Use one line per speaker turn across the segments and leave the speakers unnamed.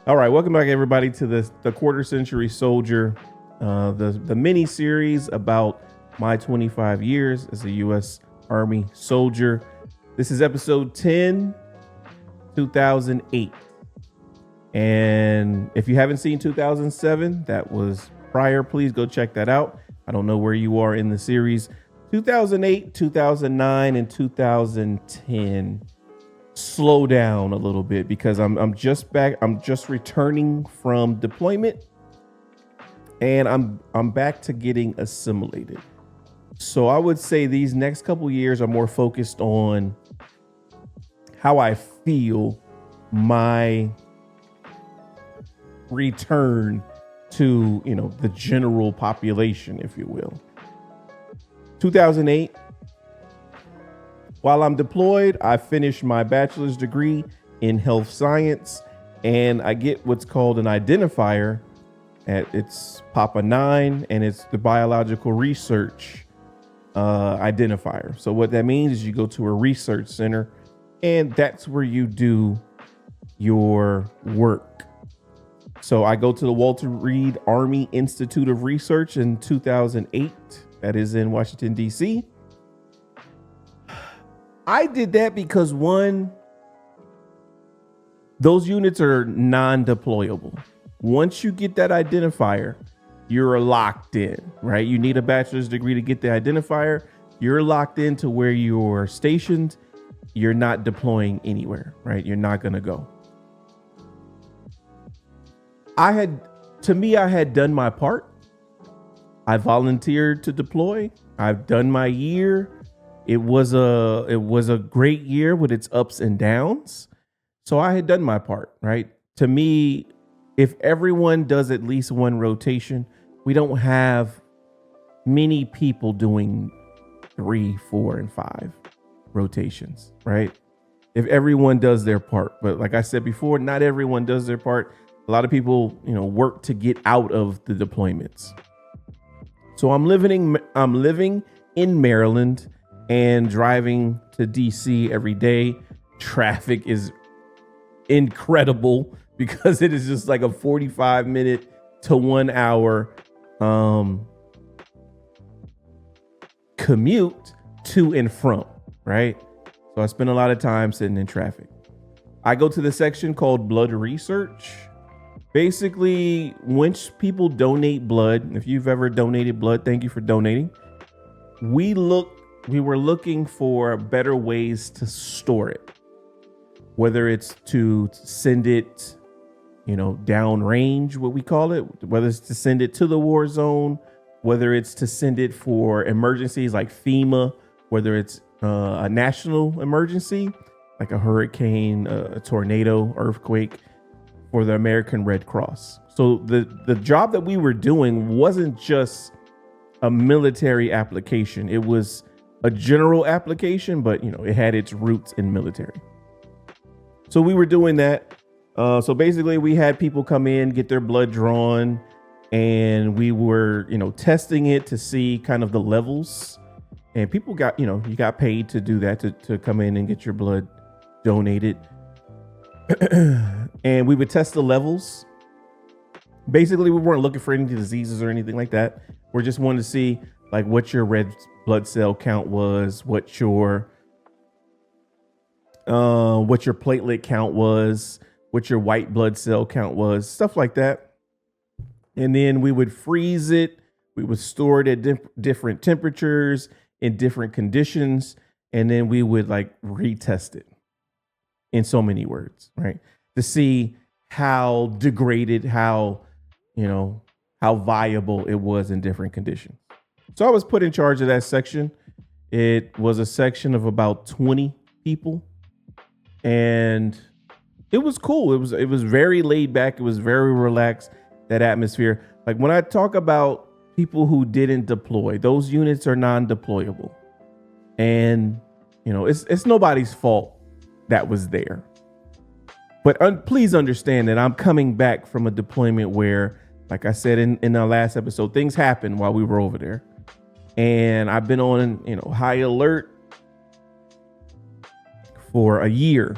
All right, welcome back, everybody, to the Quarter Century Soldier, the mini series about my 25 years as a U.S. Army soldier. This is episode 10, 2008. And if you haven't seen 2007, that was prior. Please go check that out. I don't know where you are in the series. 2008, 2009, and 2010. Slow down a little bit because I'm just back. I'm just returning from deployment, and I'm back to getting assimilated. So I would say these next couple years are more focused on how I feel my return to, the general population, if you will. 2008. While I'm deployed, I finished my bachelor's degree in health science, and I get what's called an identifier. It's Papa 9, and it's the biological research identifier. So what that means is you go to a research center, and that's where you do your work. So I go to the Walter Reed Army Institute of Research in 2008. That is in Washington, D.C. I did that because, one, those units are non-deployable. Once you get that identifier, you're locked in, right? You need a bachelor's degree to get the identifier. You're locked into where you're stationed. You're not deploying anywhere, right? You're not going to go. I had done my part. I volunteered to deploy. I've done my year. It was a great year with its ups and downs. So I had done my part, right? To me, if everyone does at least one rotation, we don't have many people doing 3, 4, and 5 rotations, right? If everyone does their part. But like I said before, not everyone does their part. A lot of people, work to get out of the deployments. So I'm living in Maryland and driving to DC every day. Traffic is incredible because it is just like a 45-minute to 1 hour commute to and from, right? So I spend a lot of time sitting in traffic. I go to the section called blood research. Basically, once people donate blood, if you've ever donated blood, thank you for donating. We were looking for better ways to store it, whether it's to send it, downrange, what we call it, whether it's to send it to the war zone, whether it's to send it for emergencies like FEMA, whether it's a national emergency, like a hurricane, a tornado, earthquake, for the American Red Cross. So the job that we were doing wasn't just a military application. It was a general application, but it had its roots in military. So we were doing that. So basically we had people come in, get their blood drawn, and we were, testing it to see kind of the levels. And people got, you got paid to do that, to come in and get your blood donated. And we would test the levels. Basically, we weren't looking for any diseases or anything like that. We're just wanting to see like what your red blood cell count was, what your platelet count was, what your white blood cell count was, stuff like that. And then we would freeze it. We would store it at different temperatures in different conditions. And then we would like retest it, in so many words, right? To see how degraded, how viable it was in different conditions. So I was put in charge of that section. It was a section of about 20 people, and it was cool. It was very laid back. It was very relaxed, that atmosphere. Like when I talk about people who didn't deploy, those units are non-deployable. And, it's nobody's fault that was there. But please understand that I'm coming back from a deployment where, like I said in our last episode, things happened while we were over there. And I've been on, high alert for a year.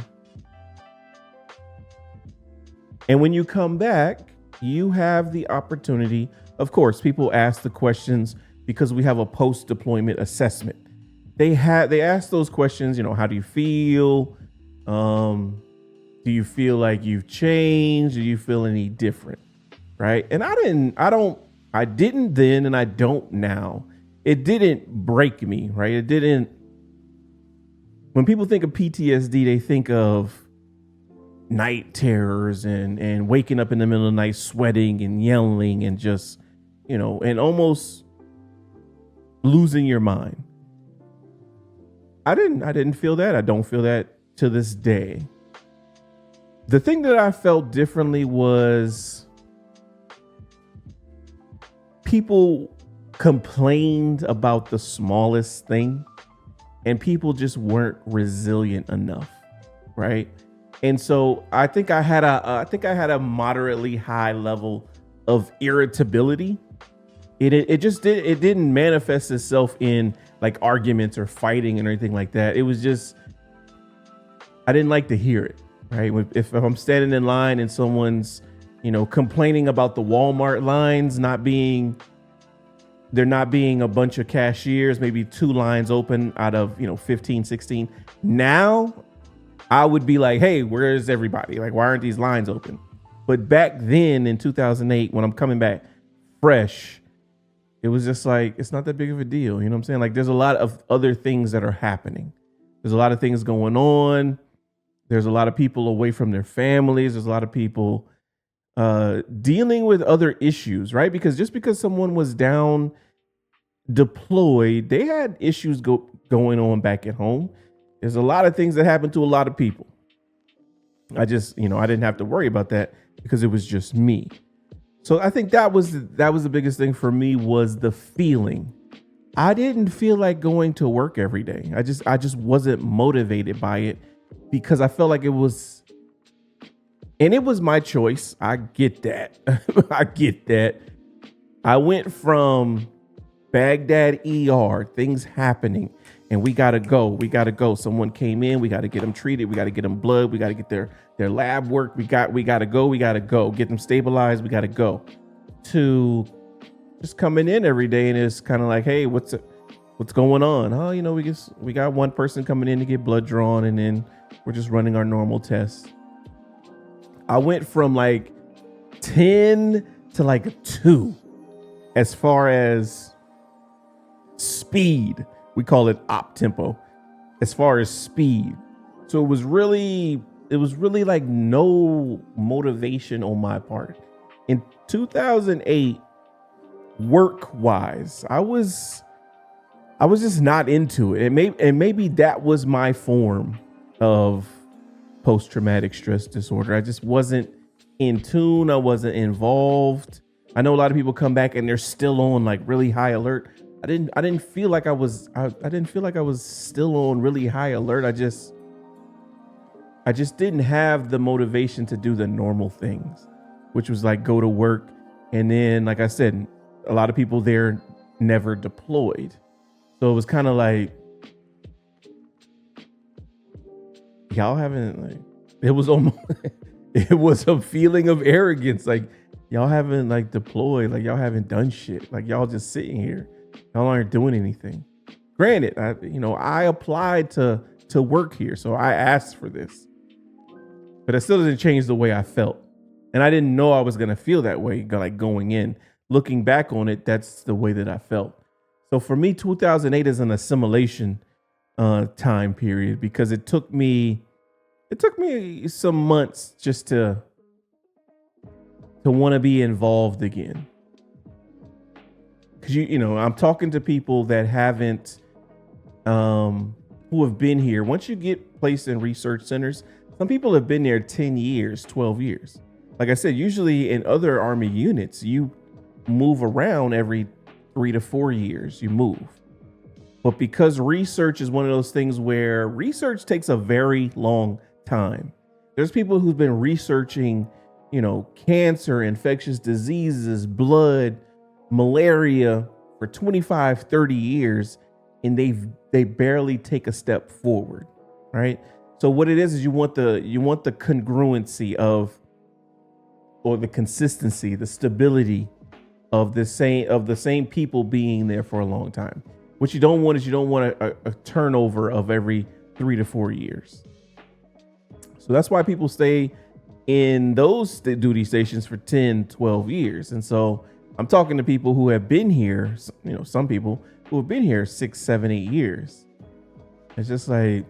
And when you come back, you have the opportunity. Of course, people ask the questions because we have a post-deployment assessment. They ask those questions, how do you feel? Do you feel like you've changed? Do you feel any different? Right? And I didn't then, and I don't now. It didn't break me, right? It didn't. When people think of PTSD, they think of night terrors and waking up in the middle of the night sweating and yelling and just, and almost losing your mind. I didn't feel that. I don't feel that to this day. The thing that I felt differently was people complained about the smallest thing and people just weren't resilient enough, right? And so I think I had a moderately high level of irritability. It didn't manifest itself in like arguments or fighting and anything like that. It was just, I didn't like to hear it, right? If I'm standing in line and someone's, complaining about the Walmart lines not being a bunch of cashiers, maybe 2 lines open out of, 15, 16. Now I would be like, hey, where's everybody? Like, why aren't these lines open? But back then in 2008, when I'm coming back fresh, it was just like, it's not that big of a deal. You know what I'm saying? Like, there's a lot of other things that are happening. There's a lot of things going on. There's a lot of people away from their families. There's a lot of people dealing with other issues, right? Because just because someone was down deployed, they had issues going on back at home. There's a lot of things that happened to a lot of people. I just, I didn't have to worry about that because it was just me. So I think that was the biggest thing for me, was the feeling. I didn't feel like going to work every day. I just wasn't motivated by it because I felt like it was, and it was my choice. I get that. I get that. I went from Baghdad ER, things happening, and we gotta go. Someone came in, we gotta get them treated, we gotta get them blood, we gotta get their lab work, we gotta go, get them stabilized, we gotta go. To just coming in every day and it's kind of like, hey, what's going on? Oh, we got one person coming in to get blood drawn, and then we're just running our normal tests. I went from like 10 to like 2 as far as speed. We call it op tempo as far as speed. So it was really like no motivation on my part. In 2008, work wise, I was just not into it. And maybe that was my form of post-traumatic stress disorder. I just wasn't in tune. I wasn't involved. I know a lot of people come back and they're still on like really high alert. I didn't feel like I was still on really high alert. I just didn't have the motivation to do the normal things, which was like go to work. And then, like I said, a lot of people there never deployed. So it was kind of like, y'all haven't, like, it was almost, it was a feeling of arrogance. Like, y'all haven't like deployed, like y'all haven't done shit. Like, y'all just sitting here. Y'all aren't doing anything. Granted, I applied to work here, so I asked for this, but it still doesn't change the way I felt. And I didn't know I was going to feel that way, like going in. Looking back on it, that's the way that I felt. So for me, 2008 is an assimilation time period, because it took me some months just to want to be involved again. Because I'm talking to people that haven't, who have been here. Once you get placed in research centers, some people have been there 10 years, 12 years. Like I said, usually in other Army units, you move around every 3 to 4 years, you move. But because research is one of those things where research takes a very long time. There's people who've been researching, cancer, infectious diseases, blood, malaria for 25, 30 years, and they barely take a step forward, right? So what it is you want the congruency of or the consistency, the stability of the same people being there for a long time. What you don't want is a turnover of every 3 to 4 years. So that's why people stay in those duty stations for 10, 12 years. And so I'm talking to people who have been here, some people who have been here 6, 7, 8 years. It's just like,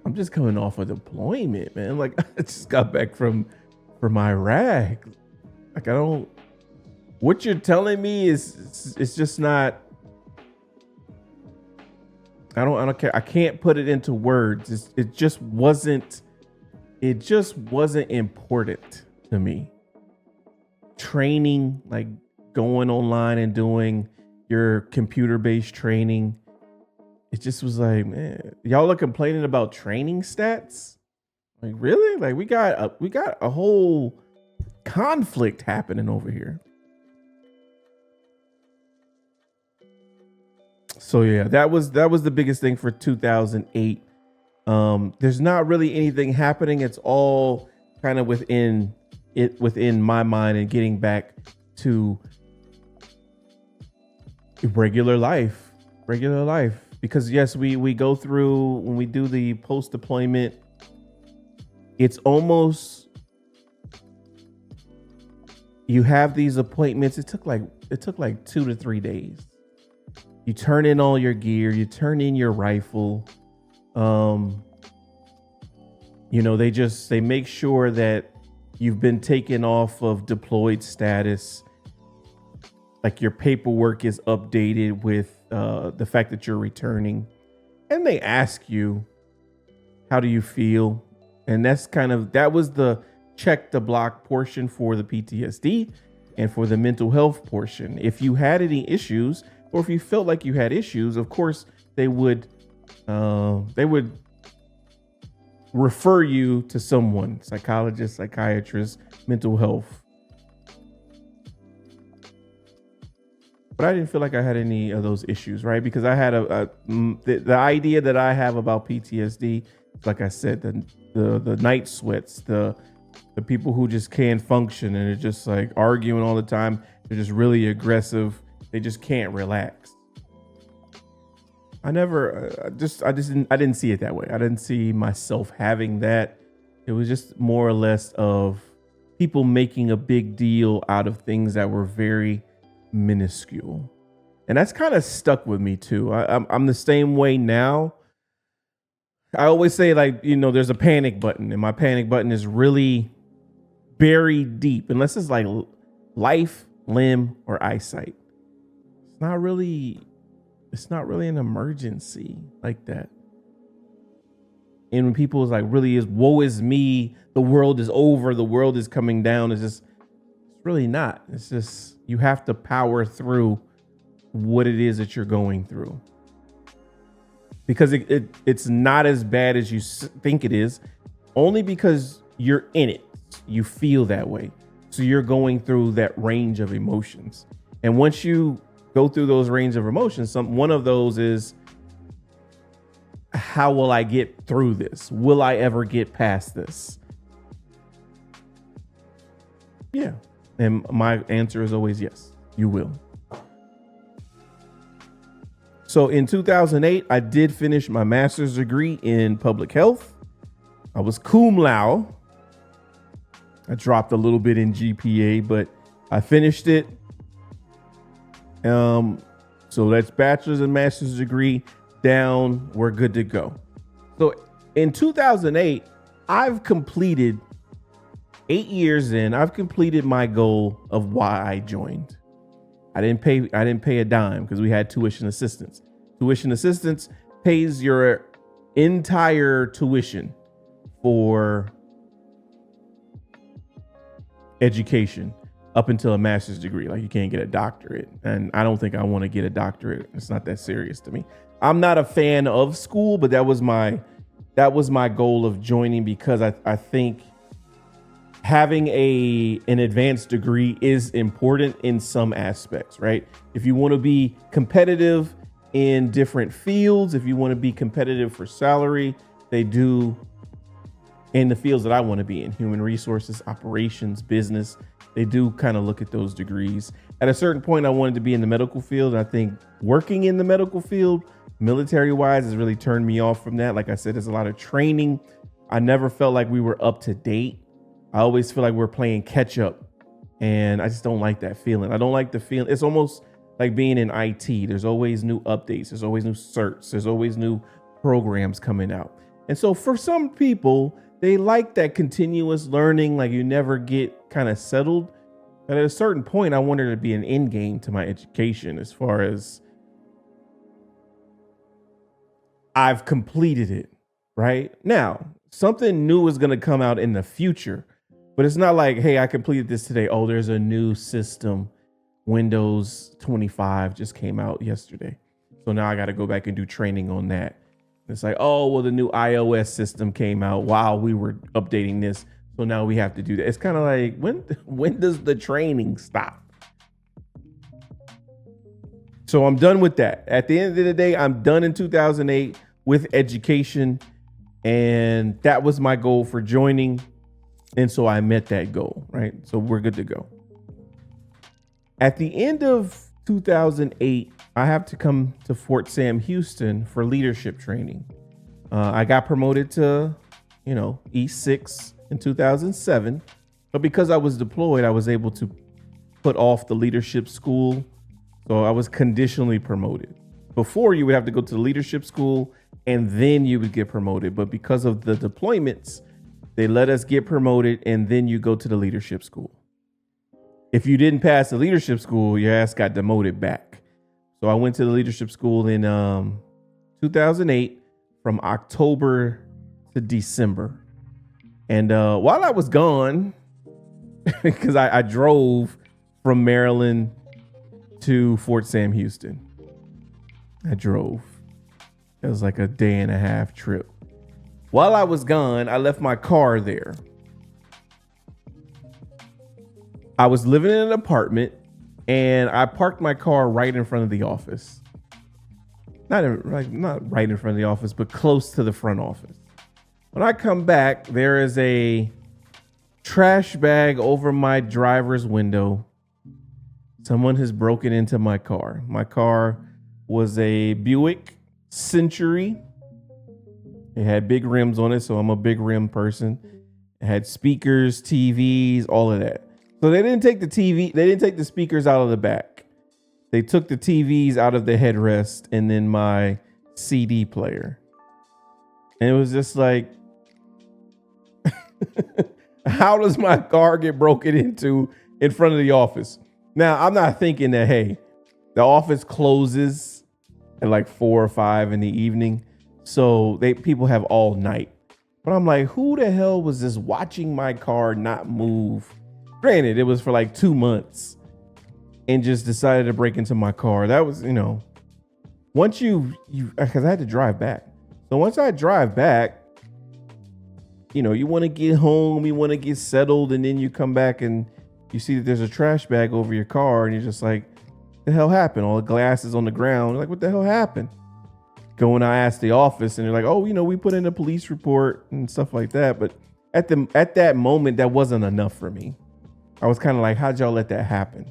I'm just coming off of deployment, man. Like, I just got back from Iraq. Like, what you're telling me is, it's just not, I don't care. I can't put it into words. It just wasn't important to me. Training, like going online and doing your computer-based training, it just was like, man, y'all are complaining about training stats? Like, really? Like, we got a whole conflict happening over here. So yeah, that was the biggest thing for 2008. There's not really anything happening. It's all kind of within my mind and getting back to regular life. Because yes, we go through, when we do the post deployment, it's almost, you have these appointments. It took like 2 to 3 days. You turn in all your gear, you turn in your rifle. They make sure that you've been taken off of deployed status. Like, your paperwork is updated with the fact that you're returning. And they ask you, how do you feel? And that was the check the block portion for the PTSD and for the mental health portion. If you had any issues, or if you felt like you had issues, of course, they would refer you to someone, psychologist, psychiatrist, mental health. But I didn't feel like I had any of those issues, right? Because I had the idea that I have about PTSD, like I said, the night sweats, the people who just can't function and are just like arguing all the time. They're just really aggressive. They just can't relax. I didn't see it that way. I didn't see myself having that. It was just more or less of people making a big deal out of things that were very minuscule. And that's kind of stuck with me too. I'm the same way now. I always say, like, there's a panic button, and my panic button is really buried deep, unless it's like life, limb, or eyesight. It's not really an emergency like that. And when people is like, really is, woe is me, the world is over, the world is coming down, it's really not. It's just, you have to power through what it is that you're going through. Because it's not as bad as you think it is, only because you're in it. You feel that way. So you're going through that range of emotions. And once you go through those range of emotions, one of those is, how will I get through this? Will I ever get past this? Yeah. And my answer is always yes, you will. So in 2008, I did finish my master's degree in public health. I was cum laude. I dropped a little bit in GPA, but I finished it. So that's bachelor's and master's degree down. We're good to go. So in 2008, I've completed 8 years in. I've completed my goal of why I joined. I didn't pay a dime because we had tuition assistance. Tuition assistance pays your entire tuition for education up until a master's degree. Like, you can't get a doctorate. And I don't think I want to get a doctorate. It's not that serious to me. I'm not a fan of school, but that was my goal of joining, because I think having an advanced degree is important in some aspects, right? If you want to be competitive in different fields, if you want to be competitive for salary, they do in the fields that I want to be in, human resources, operations, business. They do kind of look at those degrees. At a certain point, I wanted to be in the medical field. I think working in the medical field, military wise, has really turned me off from that. Like I said, there's a lot of training. I never felt like we were up to date. I always feel like we're playing catch up, and I just don't like that feeling. I don't like the feeling. It's almost like being in IT. There's always new updates. There's always new certs. There's always new programs coming out. And so for some people, they like that continuous learning, like you never get kind of settled. But at a certain point, I wanted to be an end game to my education as far as I've completed it, right? Now, something new is going to come out in the future, but it's not like, hey, I completed this today. Oh, there's a new system. Windows 25 just came out yesterday. So now I got to go back and do training on that. It's like, oh, well, the new iOS system came out while we were updating this. So now we have to do that. It's kind of like, when does the training stop? So I'm done with that. At the end of the day, I'm done in 2008 with education. And that was my goal for joining. And so I met that goal, right? So we're good to go. At the end of 2008, I have to come to Fort Sam Houston for leadership training. I got promoted to, E6 in 2007, but because I was deployed, I was able to put off the leadership school. So I was conditionally promoted. Before, you would have to go to the leadership school and then you would get promoted. But because of the deployments, they let us get promoted and then you go to the leadership school. If you didn't pass the leadership school, your ass got demoted back. So I went to the leadership school in 2008 from October to December. And while I was gone, because I drove from Maryland to Fort Sam Houston. I drove. It was like a day and a half trip. While I was gone, I left my car there. I was living in an apartment and I parked my car right in front of the office. Not right in front of the office, but close to the front office. When I come back, there is a trash bag over my driver's window. Someone has broken into my car. My car was a Buick Century. It had big rims on it, so I'm a big rim person. It had speakers, TVs, all of that. So they didn't take the speakers out of the back. They took the TVs out of the headrest and then my CD player. And it was just like, how does my car get broken into in front of the office? Now, I'm not thinking that, hey, the office closes at like 4 or 5 in the evening. So people have all night. But I'm like, who the hell was just watching my car not move? Granted, it was for like 2 months and just decided to break into my car. That was, once because I had to drive back. So once I drive back, you want to get home, you want to get settled, and then you come back and you see that there's a trash bag over your car and you're just like, the hell happened? All the glass is on the ground. You're like, what the hell happened? Go and I asked the office and they're like, oh, we put in a police report and stuff like that. But at that moment, that wasn't enough for me. I was kind of like, how'd y'all let that happen?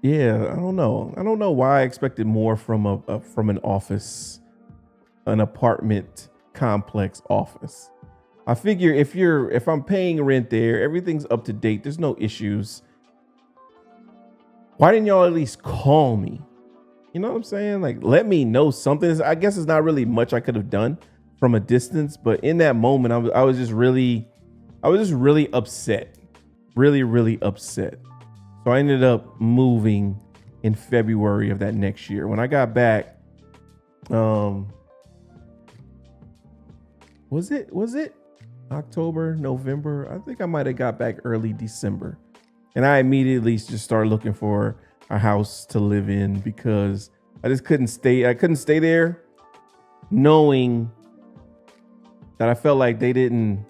Yeah, I don't know. I don't know why I expected more from an office, an apartment complex office. I figure if I'm paying rent there, everything's up to date. There's no issues. Why didn't y'all at least call me? You know what I'm saying? Like, let me know something. I guess it's not really much I could have done from a distance, but in that moment, I was just really upset, really upset. So I ended up moving in February of that next year. When I got back, was it October, November? I think I might have got back early December. And I immediately just started looking for a house to live in because I just couldn't stay. I couldn't stay there knowing that I felt like they didn't,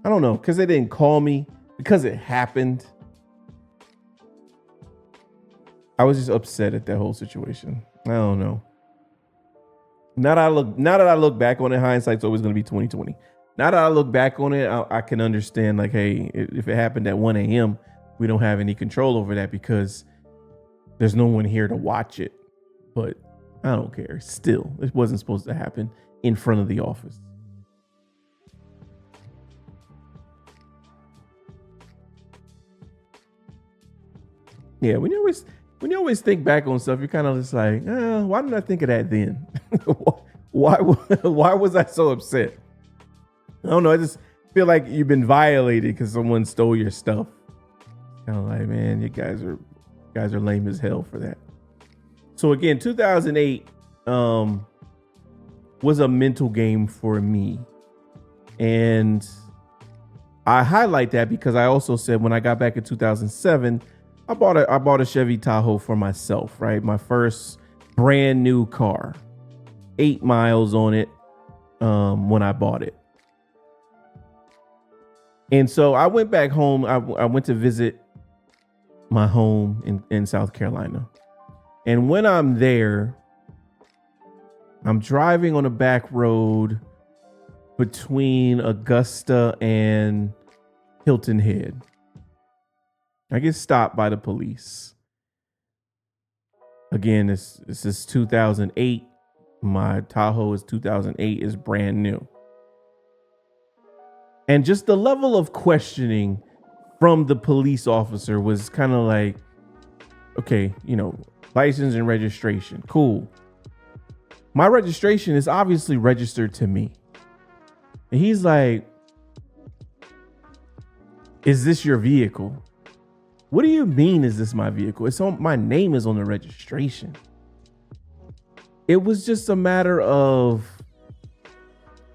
I don't know, because they didn't call me, because it happened. I was just upset at that whole situation. I don't know. Now that I look back on it, hindsight's always going to be 2020. Now that I look back on it, I can understand, like, hey, if it happened at 1 a.m., we don't have any control over that because there's no one here to watch it. But I don't care. Still, it wasn't supposed to happen in front of the office. Yeah, when you always think back on stuff, you're kind of just like, why didn't I think of that then? why was I so upset? I don't know. I just feel like you've been violated because someone stole your stuff. Kind of like, man, you guys are lame as hell for that. So again, 2008 was a mental game for me, and I highlight that because I also said when I got back in 2007. I bought a Chevy Tahoe for myself, right? My first brand new car, 8 miles on it when I bought it. And so I went back home. I went to visit my home in South Carolina. And when I'm there, I'm driving on a back road between Augusta and Hilton Head. I get stopped by the police. Again, this is 2008. My Tahoe is 2008, is brand new. And just the level of questioning from the police officer was kind of like, okay, license and registration. Cool. My registration is obviously registered to me. And he's like, is this your vehicle? What do you mean, is this my vehicle? My name is on the registration. It was just a matter of,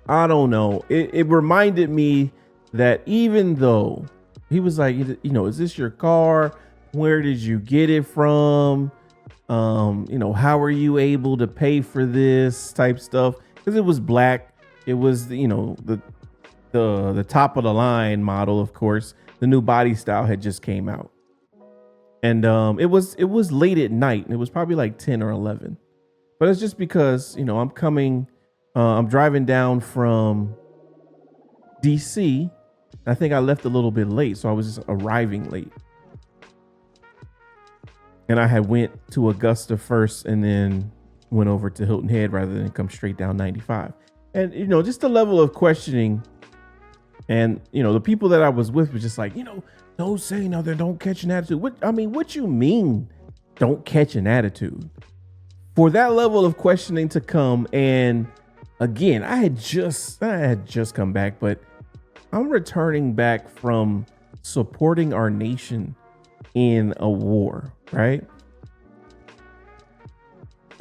I don't know. It reminded me that even though he was like, is this your car? Where did you get it from? How are you able to pay for this type stuff? Because it was black. It was, the top of the line model, of course. The new body style had just came out. And it was late at night. It was probably like 10 or 11. But it's just because, I'm driving down from DC. I think I left a little bit late. So I was just arriving late. And I had went to Augusta first and then went over to Hilton Head rather than come straight down 95. And, just the level of questioning. And, the people that I was with was just like, don't say nothing. Don't catch an attitude. What you mean? Don't catch an attitude? For that level of questioning to come. And again, I had just come back, but I'm returning back from supporting our nation in a war, right?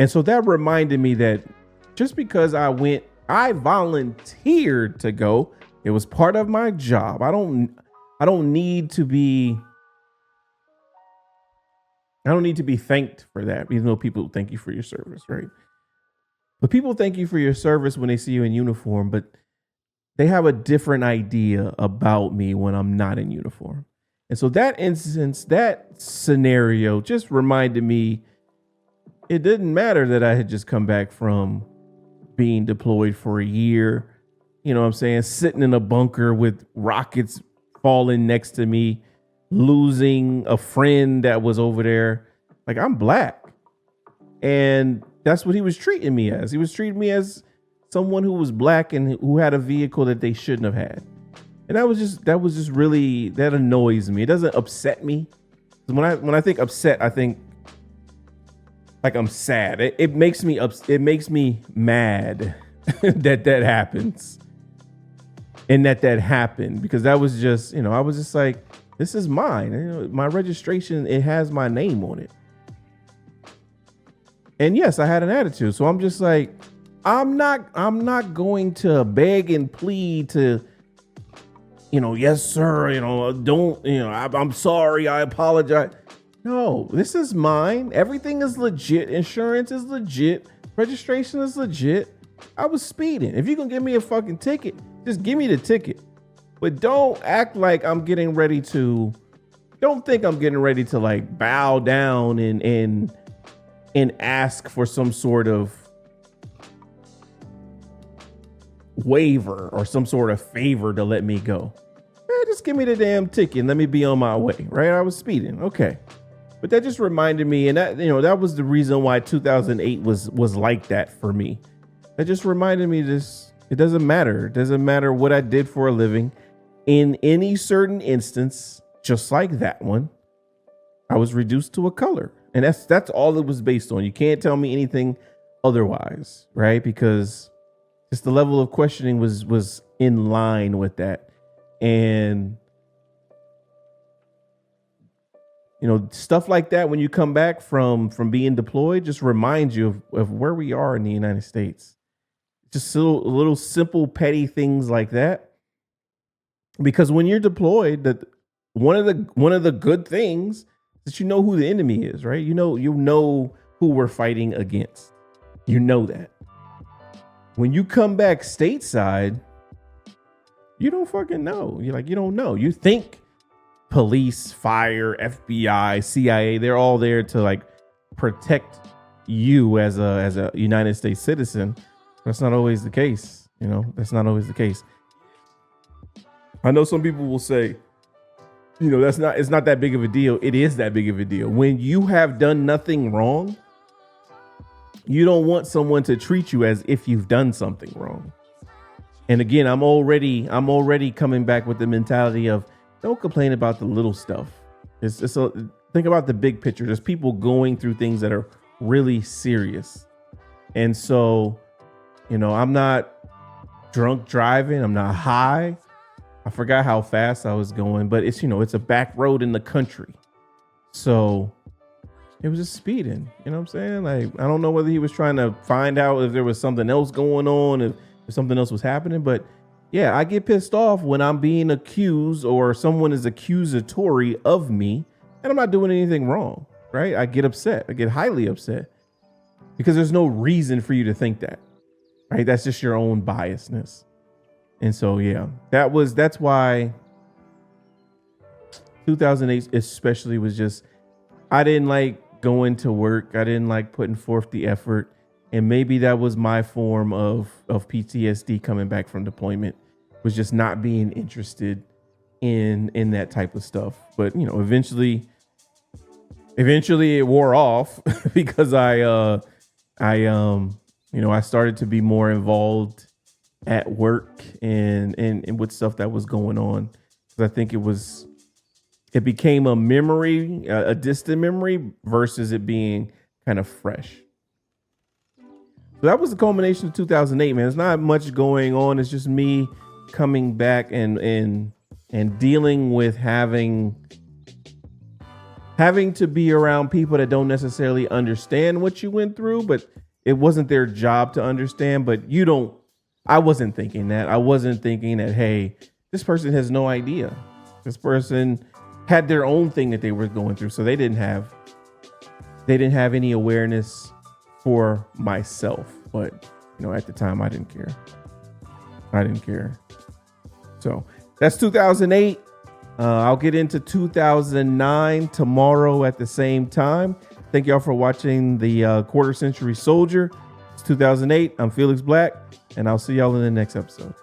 And so that reminded me that just because I volunteered to go. It was part of my job. I don't need to be thanked for that, even though people thank you for your service, right? But people thank you for your service when they see you in uniform, but they have a different idea about me when I'm not in uniform. And so that instance, that scenario just reminded me it didn't matter that I had just come back from being deployed for a year. You know what I'm saying? Sitting in a bunker with rockets falling next to me, losing a friend that was over there. Like, I'm black. And that's what he was treating me as. He was treating me as someone who was black and who had a vehicle that they shouldn't have had. And that was just really, that annoys me. It doesn't upset me. When I think upset, I think like I'm sad. It makes me mad that happens. And that happened because that was just, I was just like, this is mine. My registration, it has my name on it. And yes, I had an attitude. So I'm just like, I'm not going to beg and plead to, yes, sir, don't, I'm sorry. I apologize. No, this is mine. Everything is legit. Insurance is legit. Registration is legit. I was speeding. If you're going to give me a fucking ticket, just give me the ticket. But don't act like don't think I'm getting ready to like bow down and ask for some sort of waiver or some sort of favor to let me go. Just give me the damn ticket and let me be on my way, right? I was speeding. Okay. But that just reminded me, and that, that was the reason why 2008 was like that for me. That just reminded me this, it doesn't matter. It doesn't matter what I did for a living. In any certain instance, just like that one, I was reduced to a color. And that's all it was based on. You can't tell me anything otherwise, right? Because just the level of questioning was in line with that. And stuff like that, when you come back from being deployed, just reminds you of where we are in the United States. Just little simple petty things like that. Because when you're deployed, that one of the good things is that you know who the enemy is, right? You know who we're fighting against. You know that. When you come back stateside, you don't fucking know. You don't know. You think police, fire, FBI, CIA, they're all there to protect you as a United States citizen. That's not always the case. That's not always the case. I know some people will say, it's not that big of a deal. It is that big of a deal. When you have done nothing wrong, you don't want someone to treat you as if you've done something wrong. And again, I'm already coming back with the mentality of don't complain about the little stuff. Think about the big picture. There's people going through things that are really serious. And so, I'm not drunk driving. I'm not high. I forgot how fast I was going, but it's a back road in the country. So it was just speeding. You know what I'm saying? I don't know whether he was trying to find out if there was something else going on, if something else was happening. But yeah, I get pissed off when I'm being accused or someone is accusatory of me and I'm not doing anything wrong, right? I get upset. I get highly upset because there's no reason for you to think that, right? That's just your own biasness. And so, yeah, that's why 2008 especially was just, I didn't like going to work. I didn't like putting forth the effort. And maybe that was my form of PTSD coming back from deployment, was just not being interested in that type of stuff. But, eventually it wore off because I started to be more involved at work and with stuff that was going on. Because I think it became a memory, a distant memory versus it being kind of fresh. So that was the culmination of 2008, man. There's not much going on. It's just me coming back and dealing with having to be around people that don't necessarily understand what you went through, but it wasn't their job to understand. But I wasn't thinking that. I wasn't thinking that, hey, this person has no idea. This person had their own thing that they were going through. So they didn't have any awareness for myself. But, at the time I didn't care. So that's 2008. I'll get into 2009 tomorrow at the same time. Thank y'all for watching the Quarter Century Soldier. It's 2008. I'm Felix Black, and I'll see y'all in the next episode.